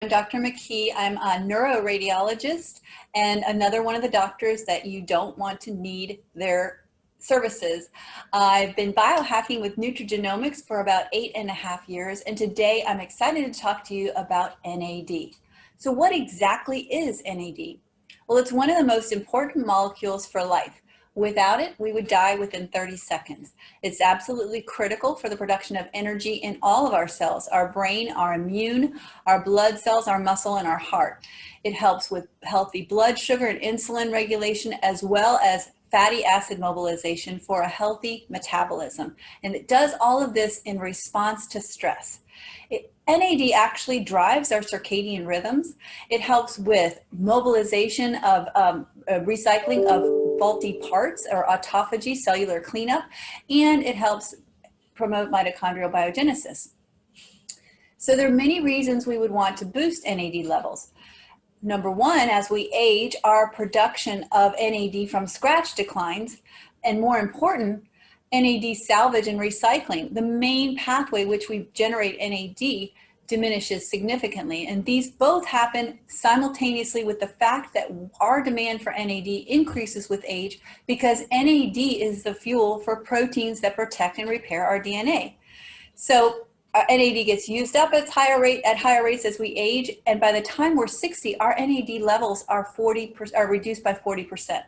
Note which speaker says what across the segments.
Speaker 1: I'm Dr. McKee. I'm a neuroradiologist and another one of the doctors that you don't want to need their services. I've been biohacking with nutrigenomics for about 8.5 years, and today I'm excited to talk to you about NAD. So what exactly is NAD? Well, it's one of the most important molecules for life. Without it, we would die within 30 seconds. It's absolutely critical for the production of energy in all of our cells, our brain, our immune, our blood cells, our muscle, and our heart. It helps with healthy blood sugar and insulin regulation, as well as fatty acid mobilization for a healthy metabolism. And it does all of this in response to stress. NAD actually drives our circadian rhythms. It helps with mobilization of recycling of faulty parts or autophagy, cellular cleanup, and it helps promote mitochondrial biogenesis. So there are many reasons we would want to boost NAD levels. Number one, as we age, our production of NAD from scratch declines, and more important, NAD salvage and recycling, the main pathway which we generate NAD, diminishes significantly. And these both happen simultaneously with the fact that our demand for NAD increases with age, because NAD is the fuel for proteins that protect and repair our DNA. So NAD gets used up at higher rates as we age, and by the time we're 60, our NAD levels are reduced by 40%.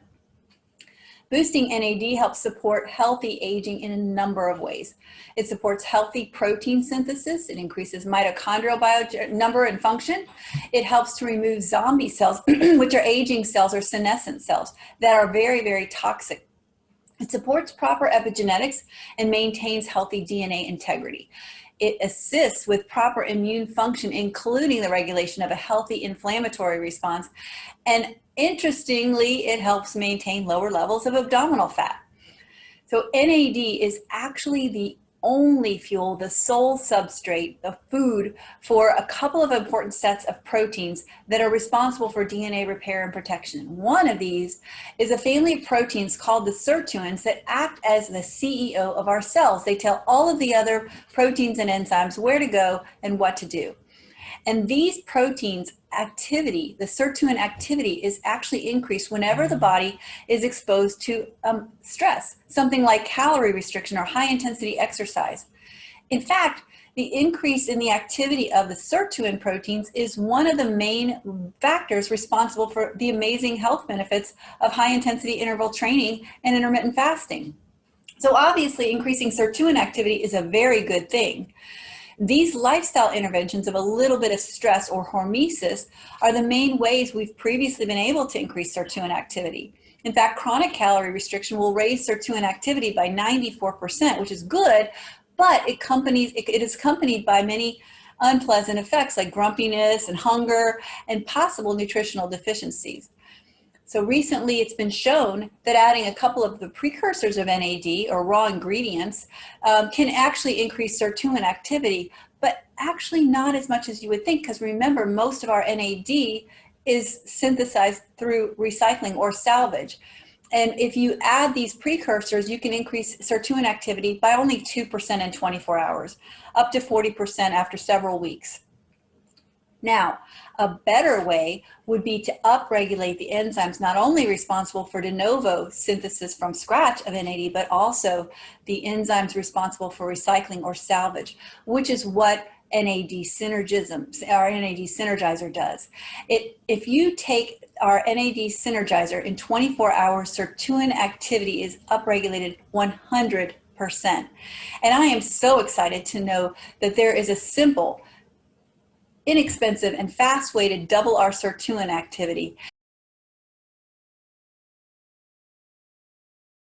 Speaker 1: Boosting NAD helps support healthy aging in a number of ways. It supports healthy protein synthesis. It increases mitochondrial number and function. It helps to remove zombie cells, which are aging cells or senescent cells that are very, very toxic. It supports proper epigenetics and maintains healthy DNA integrity. It assists with proper immune function, including the regulation of a healthy inflammatory response. And interestingly, it helps maintain lower levels of abdominal fat. So NAD is actually the only fuel, the sole substrate, the food for a couple of important sets of proteins that are responsible for DNA repair and protection. One of these is a family of proteins called the sirtuins that act as the CEO of our cells. They tell all of the other proteins and enzymes where to go and what to do. And these proteins activity, the sirtuin activity, is actually increased whenever the body is exposed to stress, something like calorie restriction or high intensity exercise. In fact, the increase in the activity of the sirtuin proteins is one of the main factors responsible for the amazing health benefits of high intensity interval training and intermittent fasting. So obviously, increasing sirtuin activity is a very good thing. These lifestyle interventions of a little bit of stress or hormesis are the main ways we've previously been able to increase sirtuin activity. In fact, chronic calorie restriction will raise sirtuin activity by 94%, which is good, but it is accompanied by many unpleasant effects like grumpiness and hunger and possible nutritional deficiencies. So recently it's been shown that adding a couple of the precursors of NAD or raw ingredients can actually increase sirtuin activity, but actually not as much as you would think, because remember, most of our NAD is synthesized through recycling or salvage. And if you add these precursors, you can increase sirtuin activity by only 2% in 24 hours, up to 40% after several weeks. Now, a better way would be to upregulate the enzymes not only responsible for de novo synthesis from scratch of NAD, but also the enzymes responsible for recycling or salvage, which is what NAD synergizer does. If you take our NAD synergizer in 24 hours, sirtuin activity is upregulated 100%. And I am so excited to know that there is a simple, inexpensive and fast way to double our sirtuin activity.